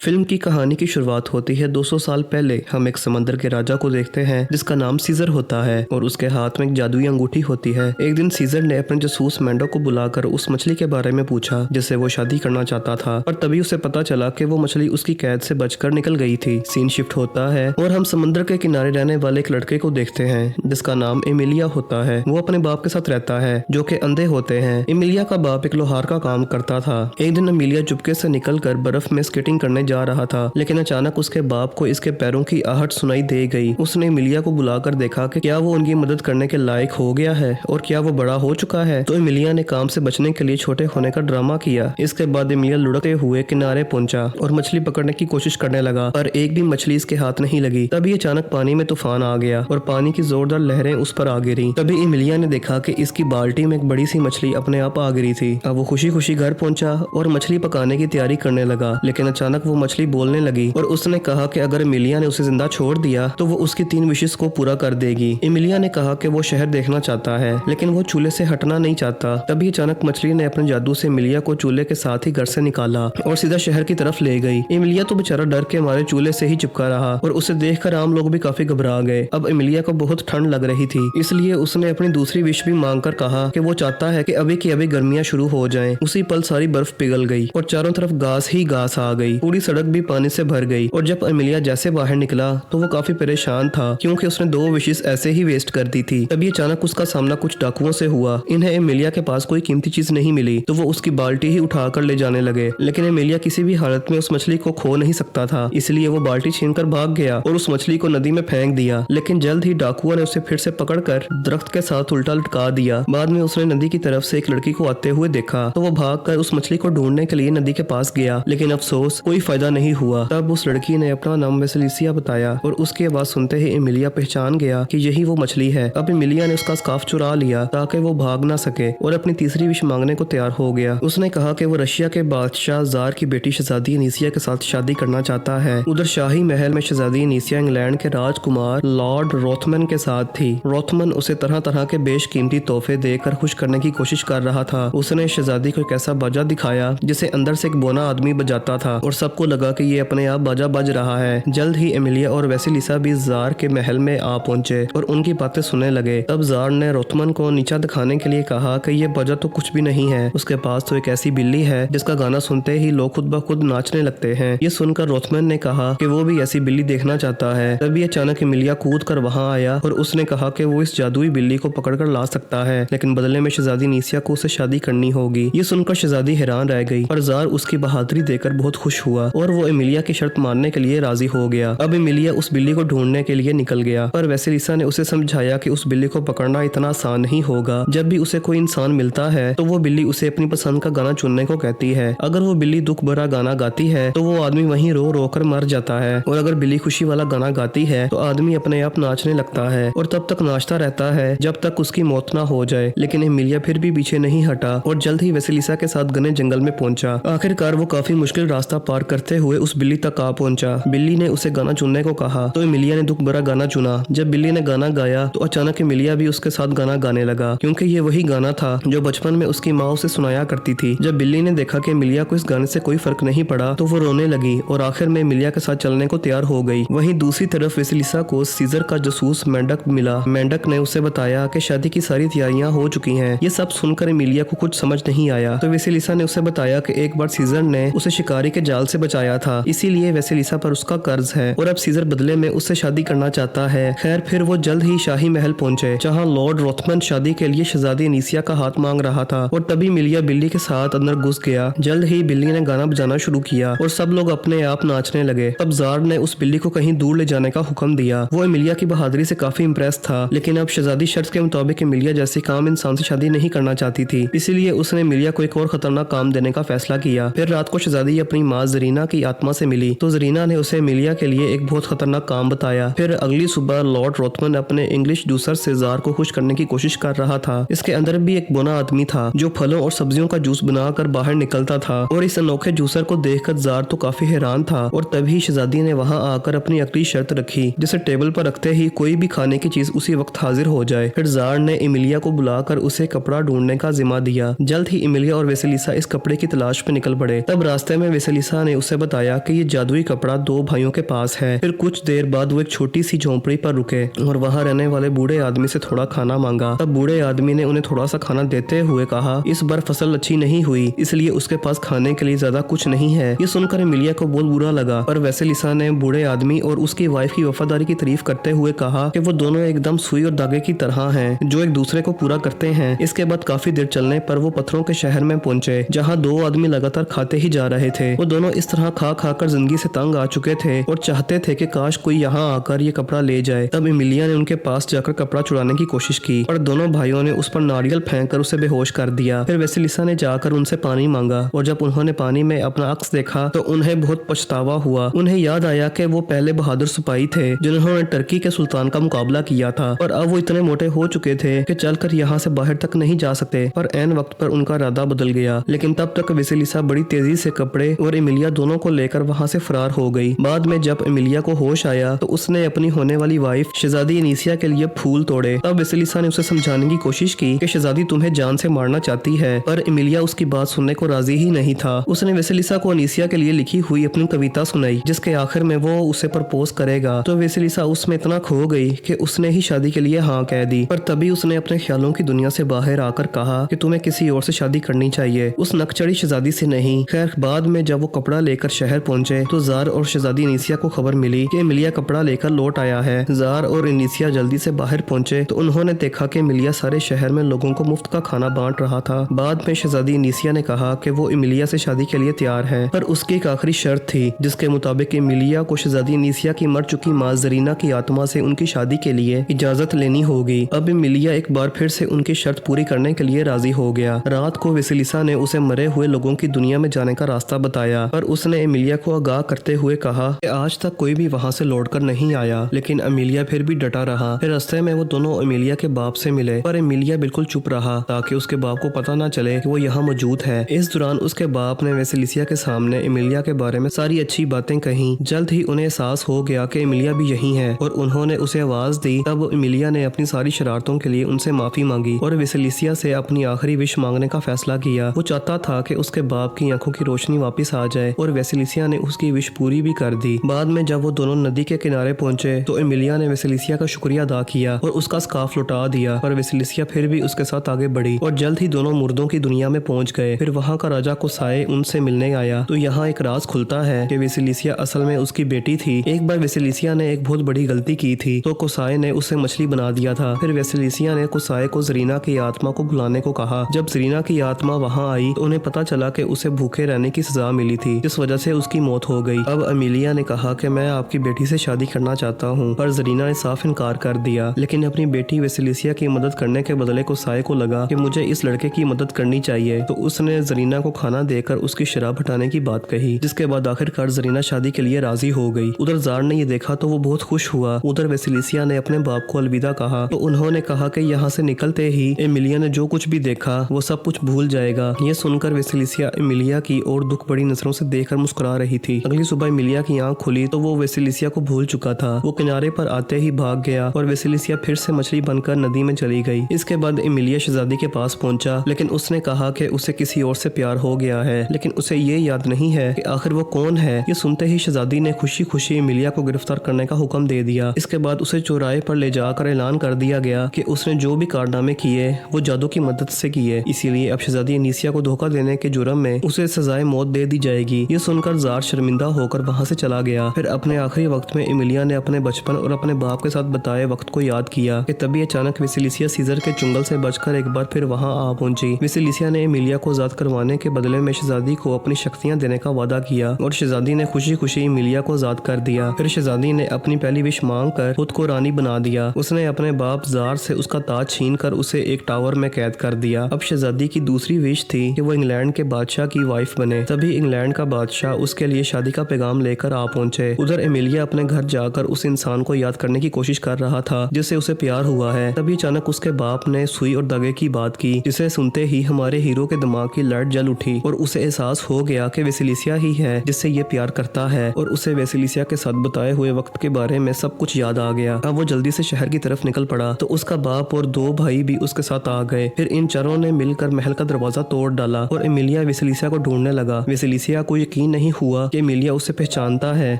Film की कहानी की शुरुआत होती है 200 साल पहले। हम एक समंदर के राजा को देखते हैं जिसका नाम सीजर होता है और उसके हाथ में एक जादुई अंगूठी होती है। एक दिन सीजर ने अपने जासूस मैंडो को बुलाकर उस मछली के बारे में पूछा जिससे वो शादी करना चाहता था, और तभी उसे पता चला कि वो मछली उसकी कैद से बचकर निकल गई थी। सीन शिफ्ट होता है और हम समंदर के किनारे रहने वाले एक लड़के को देखते हैं जिसका नाम एमिलिया होता है। वो अपने बाप के साथ रहता है जो कि अंधे होते हैं। एमिलिया का बाप एक लोहार का काम करता था। एक दिन एमिलिया चुपके से निकलकर बर्फ में स्केटिंग करने जा रहा था, लेकिन अचानक उसके बाप को इसके पैरों की आहट सुनाई दे गई। उसने एमिलिया को बुलाकर देखा कि क्या वो उनकी मदद करने के लायक हो गया है और क्या वो बड़ा हो चुका है। तो एमिलिया ने काम से बचने के लिए छोटे होने का ड्रामा किया। इसके बाद एमिलिया लुढ़कते हुए किनारे पहुंचा और मछली पकड़ने की कोशिश करने लगा, पर एक भी मछली इसके हाथ नहीं लगी। तभी अचानक पानी में तूफान आ गया और पानी की जोरदार लहरें उस पर आ गिरी। तभी एमिलिया ने देखा कि इसकी बाल्टी में एक बड़ी सी मछली अपने आप आ गिरी थी। अब वो खुशी खुशी घर पहुंचा और मछली पकाने की तैयारी करने लगा, लेकिन अचानक वो मछली बोलने लगी और उसने कहा कि अगर एमिलिया ने उसे जिंदा छोड़ दिया तो वो उसकी 3 विशेस को पूरा कर देगी। एमिलिया ने कहा कि वो शहर देखना चाहता है लेकिन वो चूल्हे से हटना नहीं चाहता। तभी अचानक मछली ने अपने जादू से एमिलिया को चूल्हे के साथ ही घर से निकाला और सीधा शहर की तरफ ले गई। एमिलिया तो बेचारा डर के मारे चूल्हे से ही चिपका रहा और उसे देखकर आम लोग भी काफी घबरा गए। अब एमिलिया को बहुत ठंड लग रही थी, इसलिए उसने अपनी दूसरी विश भी मांगकर कहा कि वो चाहता है कि अभी की अभी गर्मियां शुरू हो जाएं। उसी पल सारी बर्फ पिघल गई और चारों तरफ घास ही घास आ गई। पूरी सड़क भी पानी से भर गई और जब एमिलिया जैसे बाहर निकला तो वो काफी परेशान था क्योंकि उसने 2 विशेस ऐसे ही वेस्ट कर दी थी। तभी अचानक उसका सामना कुछ डाकुओं से हुआ। इन्हें एमिलिया के पास कोई कीमती चीज नहीं मिली तो वो उसकी बाल्टी ही उठाकर ले जाने लगे, लेकिन एमिलिया किसी भी हालत में उस मछली को खो नहीं सकता था, इसलिए वो बाल्टी छीनकर भाग गया और उस मछली को नदी में फेंक दिया। लेकिन जल्द ही डाकुओं ने उसे फिर से पकड़कर दरख्त के साथ उल्टा लटका दिया। बाद में उसने नदी की तरफ से एक लड़की को आते हुए देखा तो वो भागकर उस मछली को ढूंढने के लिए नदी के पास गया, लेकिन अफसोस कोई फायदा नहीं हुआ। तब उस लड़की ने अपना नाम वेसेलिसिया बताया और उसकी आवाज सुनते ही एमिलिया पहचान गया कि यही वो मछली है। अब एमिलिया ने उसका स्कार्फ चुरा लिया ताकि वो भाग ना सके और अपनी तीसरी विश मांगने को तैयार हो गया। उसने कहा कि वो रशिया के बादशाह जार की बेटी शहजादी अनीसिया के साथ शादी करना चाहता है। उधर शाही महल में शहजादी अनीसिया इंग्लैंड के राजकुमार लॉर्ड रोथमन के साथ थी। रोथमन उसे तरह तरह के बेशकीमती तोहफे देकर खुश करने की कोशिश कर रहा था। उसने शहजादी को एक ऐसा बाजा दिखाया जिसे अंदर से एक बोना आदमी बजाता था और सबको लगा कि ये अपने आप बाजा बज रहा है। जल्द ही एमिलिया और वेसेलिसा भी जार के महल में आ पहुंचे और उनकी बातें सुनने लगे। तब जार ने रोथमन को नीचा दिखाने के लिए कहा कि ये बाजा तो कुछ भी नहीं है, उसके पास तो एक ऐसी बिल्ली है जिसका गाना सुनते ही लोग खुद ब खुद नाचने लगते हैं। ये सुनकर रोथमन ने कहा कि वो भी ऐसी बिल्ली देखना चाहता है। तभी अचानक एमिलिया कूद कर वहाँ आया और उसने कहा कि वो इस जादुई बिल्ली को पकड़कर ला सकता है, लेकिन बदले में शहजादी अनीसिया को उसे शादी करनी होगी। ये सुनकर शहजादी हैरान रह गई, पर जार उसकी बहादुरी देकर बहुत खुश हुआ और वो एमिलिया की शर्त मानने के लिए राजी हो गया। अब एमिलिया उस बिल्ली को ढूंढने के लिए निकल गया, पर वेसेलिसा ने उसे समझाया कि उस बिल्ली को पकड़ना इतना आसान नहीं होगा। जब भी उसे कोई इंसान मिलता है तो वो बिल्ली उसे अपनी पसंद का गाना चुनने को कहती है। अगर वो बिल्ली दुख भरा गाना गाती है तो वो आदमी वहीं रो रो कर मर जाता है, और अगर बिल्ली खुशी वाला गाना गाती है तो आदमी अपने आप नाचने लगता है और तब तक नाचता रहता है जब तक उसकी मौत ना हो जाए। लेकिन एमिलिया फिर भी पीछे नहीं हटा और जल्द ही वेसेलिसा के साथ घने जंगल में पहुंचा। आखिरकार वो काफी मुश्किल रास्ता पार करते हुए उस बिल्ली तक आ पहुंचा। बिल्ली ने उसे गाना चुनने को कहा तो एमिलिया ने दुख भरा गाना चुना। जब बिल्ली ने गाना गाया तो अचानक एमिलिया भी उसके साथ गाना गाने लगा, क्योंकि ये वही गाना था जो बचपन में उसकी माँ उसे सुनाया करती थी। जब बिल्ली ने देखा कि एमिलिया को इस गाने से कोई फर्क नहीं पड़ा तो वो रोने लगी और आखिर में एमिलिया के साथ चलने को तैयार हो गई। वहीं दूसरी तरफ वेसेलिसा को सीजर का जासूस मेंढक मिला। मेंढक ने उसे बताया कि शादी की सारी तैयारियां हो चुकी हैं। ये सब सुनकर एमिलिया को कुछ समझ नहीं आया तो वेसेलिसा ने उसे बताया कि एक बार सीजर ने उसे शिकारी के जाल से बचाया था, इसीलिए वेसेलिसा पर उसका कर्ज है और अब सीजर बदले में उससे शादी करना चाहता है। खैर फिर वो जल्द ही शाही महल पहुंचे जहाँ लॉर्ड रोथमन शादी के लिए शहजादी अनीसिया का हाथ मांग रहा था और तभी एमिलिया बिल्ली के साथ अंदर घुस गया। जल्द ही बिल्ली ने गाना बजाना शुरू किया और सब लोग अपने आप नाचने लगे। तब जार ने उस बिल्ली को कहीं दूर ले जाने का हुक्म दिया। वो एमिलिया की बहादुरी से काफी इम्प्रेस था, लेकिन अब शहजादी शर्त के मुताबिक एमिलिया जैसे काम इंसान से शादी नहीं करना चाहती थी, इसीलिए उसने एमिलिया को एक और खतरनाक काम देने का फैसला किया। फिर रात को शहजादी अपनी माँ जरीना की आत्मा से मिली तो जरीना ने उसे एमिलिया के लिए एक बहुत खतरनाक काम बताया। फिर अगली सुबह लॉर्ड रोथमन अपने इंग्लिश जूसर से जार को खुश करने की कोशिश कर रहा था। इसके अंदर भी एक बोना आदमी था जो फलों और सब्जियों का जूस बनाकर बाहर निकलता था, और इस अनोखे जूसर को देखकर जार तो काफी हैरान था। और तभी शहजादी ने वहां आकर अपनी अगली शर्त रखी, जिसे टेबल पर रखते ही कोई भी खाने की चीज उसी वक्त हाजिर हो जाए। फिर जार ने एमिलिया को बुलाकर उसे कपड़ा ढूंढने का जिम्मा दिया। जल्द ही एमिलिया और वेसेलिसा इस कपड़े की तलाश में निकल पड़े। तब रास्ते में वेसेलिसा ने उसे उसे बताया कि ये जादुई कपड़ा दो भाइयों के पास है। फिर कुछ देर बाद वो एक छोटी सी झोंपड़ी पर रुके और वहाँ रहने वाले बूढ़े आदमी से थोड़ा खाना मांगा। तब बूढ़े आदमी ने उन्हें थोड़ा सा खाना देते हुए कहा, इस बार फसल अच्छी नहीं हुई, इसलिए उसके पास खाने के लिए ज्यादा कुछ नहीं है। ये सुनकर एमिलिया को बहुत बुरा लगा, पर वैसिलिसा ने बूढ़े आदमी और उसकी वाइफ की वफादारी की तारीफ करते हुए कहा कि वो दोनों एकदम सुई और धागे की तरह हैं, जो एक दूसरे को पूरा करते हैं। इसके बाद काफी देर चलने पर वो पत्थरों के शहर में पहुंचे, जहाँ दो आदमी लगातार खाते ही जा रहे थे। वो दोनों इस तरह खा खा कर जिंदगी से तंग आ चुके थे और चाहते थे कि काश कोई यहाँ आकर ये कपड़ा ले जाए। तब एमिलिया ने उनके पास जाकर कपड़ा चुराने की कोशिश की और दोनों भाइयों ने उस पर नारियल फेंक कर उसे बेहोश कर दिया। फिर वैसिलिसा ने जाकर उनसे पानी मांगा और जब उन्होंने पानी में अपना अक्स देखा तो उन्हें बहुत पछतावा हुआ। उन्हें याद आया कि वो पहले बहादुर सिपाही थे जिन्होंने टर्की के सुल्तान का मुकाबला किया था और अब वो इतने मोटे हो चुके थे कि चलकर यहाँ से बाहर तक नहीं जा सकते। पर ऐन वक्त पर उनका इरादा बदल गया, लेकिन तब तक वैसिलिसा बड़ी तेजी से कपड़े और एमिलिया दोनों को लेकर वहाँ से फरार हो गई। बाद में जब एमिलिया को होश आया तो उसने अपनी होने वाली वाइफ शहजादी एनीसिया के लिए फूल तोड़े। तब वैसिलिसा ने उसे समझाने की कोशिश की कि शहजादी तुम्हें जान से मारना चाहती है, पर एमिलिया उसकी बात सुनने को राजी ही नहीं था। उसने वैसिलिसा को एनीसिया के लिए लिखी हुई अपनी कविता सुनाई, जिसके आखिर में वो उसे प्रपोज करेगा। तो वैसिलिसा उसमें इतना खो गई कि उसने ही शादी के लिए हाँ कह दी। पर तभी उसने अपने ख्यालों की दुनिया से बाहर आकर कहा कि तुम्हें किसी और से शादी करनी चाहिए, उस नकचड़ी शहजादी से नहीं। खैर बाद में जब वो कपड़ा लेकर शहर पहुंचे तो जार और शहजादी एनीसिया को खबर मिली कि एमिलिया कपड़ा लेकर लौट आया है। जार और एनीसिया जल्दी से बाहर पहुंचे तो उन्होंने देखा कि एमिलिया सारे शहर में लोगों को मुफ्त का खाना बांट रहा था। बाद में शहजादी एनीसिया ने कहा कि वो एमिलिया से शादी के लिए तैयार है, पर उसकी एक आखिरी शर्त थी, जिसके मुताबिक एमिलिया को शहजादी एनीसिया की मर चुकी माँ जरीना की आत्मा से उनकी शादी के लिए इजाजत लेनी होगी। अब एमिलिया एक बार फिर से उनकी शर्त पूरी करने के लिए राजी हो गया। रात को वैसिलिसा ने उसे मरे हुए लोगों की दुनिया में जाने का रास्ता बताया, पर उसने एमिलिया को आगाह करते हुए कहा कि आज तक कोई भी वहाँ से लौटकर नहीं आया। लेकिन एमिलिया फिर भी डटा रहा। फिर रास्ते में वो दोनों एमिलिया के बाप से मिले, पर एमिलिया बिल्कुल चुप रहा ताकि उसके बाप को पता ना चले कि वो यहाँ मौजूद है। इस दौरान उसके बाप ने वैसिलिसा के सामने एमिलिया के बारे में सारी अच्छी बातें कही। जल्द ही उन्हें एहसास हो गया कि एमिलिया भी यही है और उन्होंने उसे आवाज दी। तब एमिलिया ने अपनी सारी शरारतों के लिए उनसे माफी मांगी और वैसिलिसा से अपनी आखिरी विश मांगने का फैसला किया। वो चाहता था कि उसके बाप की आंखों की रोशनी वापस आ जाए और वैसिलिसा ने उसकी विश पूरी भी कर दी। बाद में जब वो दोनों नदी के किनारे पहुंचे तो एमिलिया ने वैसिलिसा का शुक्रिया अदा किया और उसका स्कार्फ लौटा दिया, पर वैसिलिसा फिर भी उसके साथ आगे बढ़ी और जल्द ही दोनों मुर्दों की दुनिया में पहुंच गए। फिर वहाँ का राजा कुसाई उनसे मिलने आया तो यहाँ एक राज खुलता है कि वैसिलिसा असल में उसकी बेटी थी। एक बार वैसिलिसा ने एक बहुत बड़ी गलती की थी तो कुसाई ने उसे मछली बना दिया था। फिर वैसिलिसा ने कुसाई को जरीना की आत्मा को बुलाने को कहा। जब जरीना की आत्मा वहाँ आई तो उन्हें पता चला कि उसे भूखे रहने की सजा मिली थी, जिस वजह से उसकी मौत हो गई। अब एमिलिया ने कहा कि मैं आपकी बेटी से शादी करना चाहता हूँ, पर जरीना ने साफ इनकार कर दिया। लेकिन अपनी बेटी वैसिलिसा की मदद करने के बदले कुसाई को लगा कि मुझे इस लड़के की मदद करनी चाहिए, तो उसने जरीना को खाना देकर उसकी शराब हटाने की बात कही, जिसके बाद आखिरकार जरीना शादी के लिए राजी हो गई। उधर जार ने ये देखा तो वो बहुत खुश हुआ। उधर वैसिलिसा ने अपने बाप को अलविदा कहा तो उन्होंने कहा कि यहाँ से निकलते ही एमिलिया ने जो कुछ भी देखा वो सब कुछ भूल जाएगा। ये सुनकर वैसिलिसा एमिलिया की और दुख बड़ी नजरों से देखकर मुस्कुरा रही थी। अगली सुबह एमिलिया की आंख खुली तो वो वैसिलिसा को भूल चुका था। वो किनारे पर आते ही भाग गया और वैसिलिसा फिर से मछली बनकर नदी में चली गई। इसके बाद एमिलिया शहजादी के पास पहुंचा, लेकिन उसने कहा कि उसे किसी और से प्यार हो गया है, लेकिन उसे ये याद नहीं है कि आखिर वो कौन है। ये सुनते ही शहजादी ने खुशी खुशी एमिलिया को गिरफ्तार करने का हुक्म दे दिया। इसके बाद उसे चौराहे पर ले जाकर ऐलान कर दिया गया कि उसने जो भी कारनामे किए वो जादू की मदद से किए, इसीलिए अब शहजादी एनीसिया को धोखा देने के जुर्म में उसे सजाए मौत दे दी जाएगी। ये सुनकर जार शर्मिंदा होकर वहाँ से चला गया। फिर अपने आखिरी वक्त में एमिलिया ने अपने बचपन और अपने बाप के साथ बताए वक्त को याद किया कि तभी अचानक वैसिलिसा सीजर के चुंगल से बचकर एक बार फिर वहाँ आ पहुंची। वैसिलिसा ने एमिलिया को आजाद करवाने के बदले में शहजादी को अपनी शक्तियाँ देने का वादा किया और शहजादी ने खुशी खुशी एमिलिया को आजाद कर दिया। फिर शहजादी ने अपनी पहली विश मांग कर खुद को रानी बना दिया। उसने अपने बाप जार से उसका ताज छीन कर उसे एक टावर में कैद कर दिया। अब शहजादी की दूसरी विश थी कि वो इंग्लैंड के बादशाह की वाइफ बने। तभी इंग्लैंड का बादशाह उसके लिए शादी का पैगाम लेकर आ पहुंचे। उधर एमिलिया अपने घर जाकर उस इंसान को याद करने की कोशिश कर रहा था जिससे उसे प्यार हुआ है। तभी अचानक उसके बाप ने सुई और धागे की बात की, जिसे सुनते ही हमारे हीरो के दिमाग की लाइट जल उठी और उसे एहसास हो गया कि वैसिलिसा ही है जिससे ये प्यार करता है और उसे वैसिलिसा के साथ बताए हुए वक्त के बारे में सब कुछ याद आ गया। अब वो जल्दी से शहर की तरफ निकल पड़ा तो उसका बाप और दो भाई भी उसके साथ आ गए। फिर इन चारों ने मिलकर महल का दरवाजा तोड़ डाला और एमिलिया वैसिलिसा को ढूंढने लगा। वैसिलिसा को यकीन यकीन नहीं हुआ कि एमिलिया उसे पहचानता है,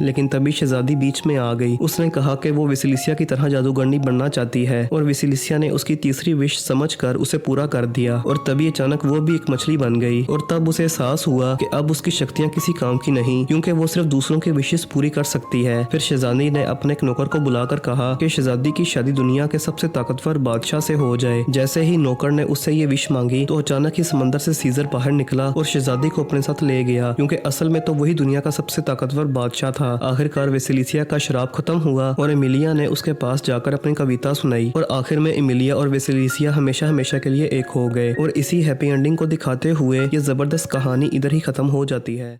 लेकिन तभी शहजादी बीच में आ गई। उसने कहा कि वो वेसिलिसिया की तरह जादूगरनी बनना चाहती है और वेसिलिसिया ने उसकी तीसरी विश समझकर उसे पूरा कर दिया और तभी अचानक वो भी एक मछली बन गई और तब उसे एहसास हुआ कि अब उसकी शक्तियां किसी काम की नहीं, क्योंकि वो सिर्फ दूसरों की विशेष पूरी कर सकती है। फिर शहजादी ने अपने एक नौकर को बुलाकर कहा कि शहजादी की शादी दुनिया के सबसे ताकतवर बादशाह से हो जाए। जैसे ही नौकर ने उससे ये विश मांगी तो अचानक ही समंदर से सीजर बाहर निकला और शहजादी को अपने साथ ले गया, क्योंकि असल में तो वही दुनिया का सबसे ताकतवर बादशाह था। आखिरकार वेसिलिसिया का शराब खत्म हुआ और एमिलिया ने उसके पास जाकर अपनी कविता सुनाई और आखिर में एमिलिया और वेसिलिसिया हमेशा हमेशा के लिए एक हो गए और इसी हैप्पी एंडिंग को दिखाते हुए ये जबरदस्त कहानी इधर ही खत्म हो जाती है।